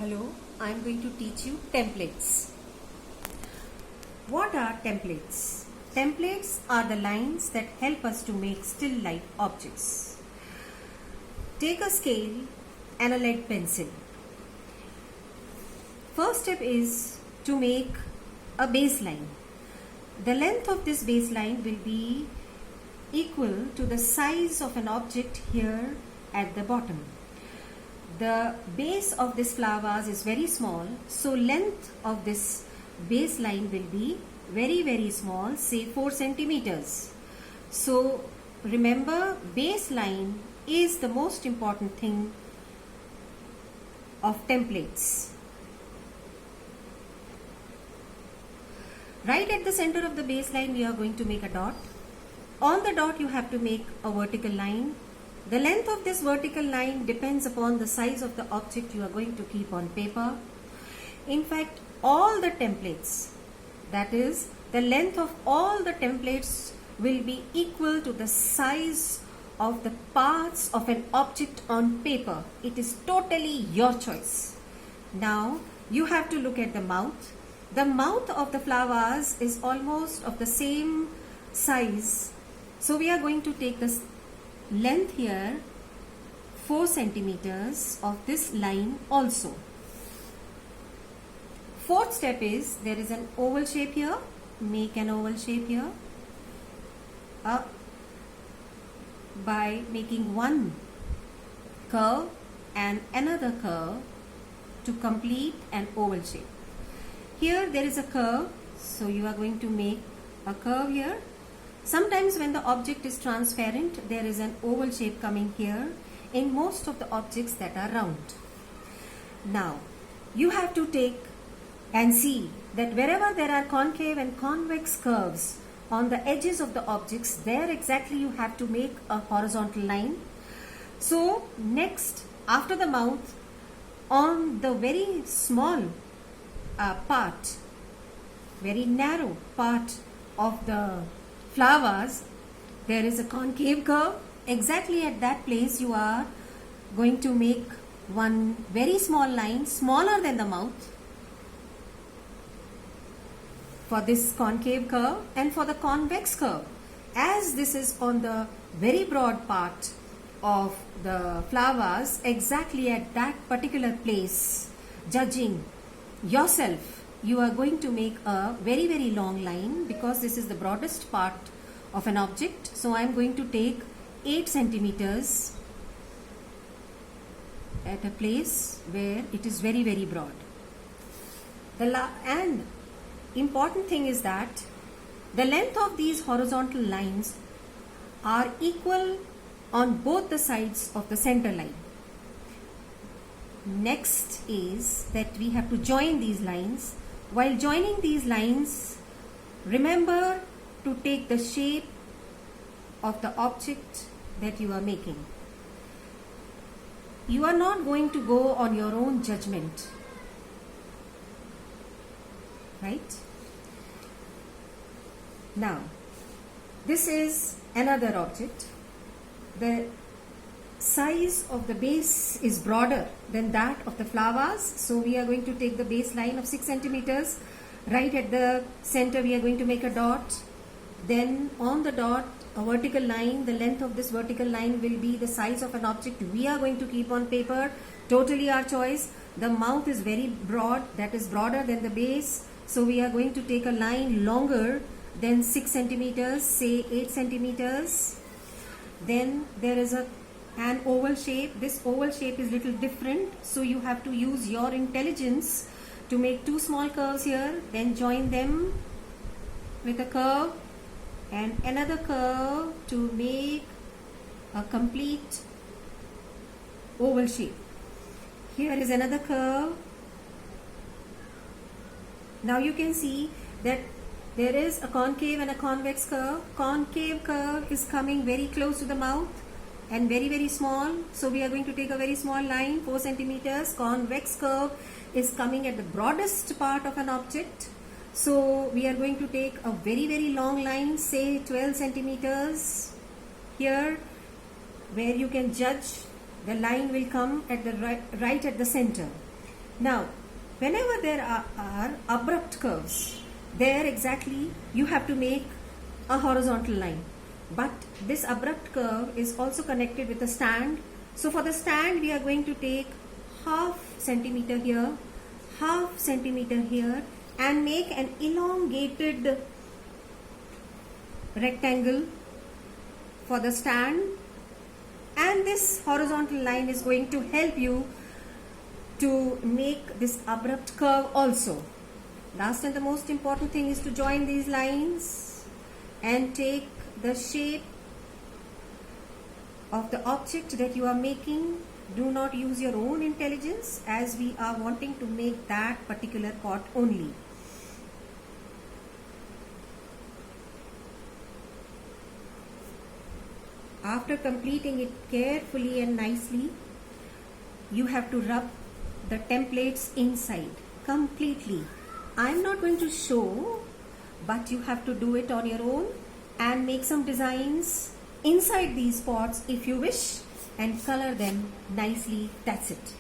Hello, I am going to teach you templates. What are templates? Templates are the lines that help us to make still life objects. Take a scale and a lead pencil. First step is to make a baseline. The length of this baseline will be equal to the size of an object here at the bottom. The base of this flower vase is very small, so length of this baseline will be very small, say 4 centimeters. So remember, baseline is the most important thing of templates. Right at the center of the baseline we are going to make a dot. On the dot you have to make a vertical line. The length of this vertical line depends upon the size of the object you are going to keep on paper. In fact, all the templates, that is, the length of all the templates will be equal to the size of the parts of an object on paper. It is totally your choice. Now, you have to look at the mouth. The mouth of the flower vase is almost of the same size. So, we are going to take this length here 4 centimeters of this line also. Fourth step is, there is an oval shape here. Make an oval shape here by making one curve and another curve to complete an oval shape. Here there is a curve, so you are going to make a curve here. Sometimes when the object is transparent, there is an oval shape coming here in most of the objects that are round. Now, you have to take and see that wherever there are concave and convex curves on the edges of the objects, there exactly you have to make a horizontal line. So, next, after the mouth, on the very small part, very narrow part of the flowers, there is a concave curve. Exactly at that place you are going to make one very small line, smaller than the mouth, for this concave curve. And for the convex curve, as this is on the very broad part of the flowers, exactly at that particular place, judging yourself, you are going to make a very long line, because this is the broadest part of an object. So I am going to take 8 centimeters at a place where it is very broad. And important thing is that the length of these horizontal lines are equal on both the sides of the center line. Next is that we have to join these lines. While joining these lines, remember to take the shape of the object that you are making. You are not going to go on your own judgment, right? Now, this is another object. The size of the base is broader than that of the flowers, so we are going to take the base line of 6 centimeters. Right at the center we are going to make a dot. Then on the dot, a vertical line. The length of this vertical line will be the size of an object we are going to keep on paper. Totally our choice. The mouth is very broad, that is broader than the base, so we are going to take a line longer than 6 centimeters, say 8 centimeters. Then there is an oval shape. This oval shape is little different, so you have to use your intelligence to make 2 small curves here, then join them with a curve and another curve to make a complete oval shape. Here is another curve. Now you can see that there is a concave and a convex curve. Concave curve is coming very close to the mouth and very small, so we are going to take a very small line, 4 centimeters. Convex curve is coming at the broadest part of an object, so we are going to take a very long line, say 12 centimeters here, where you can judge the line will come at the right at the center. Now, whenever there are abrupt curves, there exactly you have to make a horizontal line. But this abrupt curve is also connected with a stand. So for the stand, we are going to take half centimeter here, half centimeter here, and make an elongated rectangle for the stand. And this horizontal line is going to help you to make this abrupt curve also. Last and the most important thing is to join these lines and take the shape of the object that you are making. Do not use your own intelligence, as we are wanting to make that particular pot only. After completing it carefully and nicely, you have to rub the templates inside completely. I'm not going to show, but you have to do it on your own and make some designs inside these pots if you wish and color them nicely. That's it.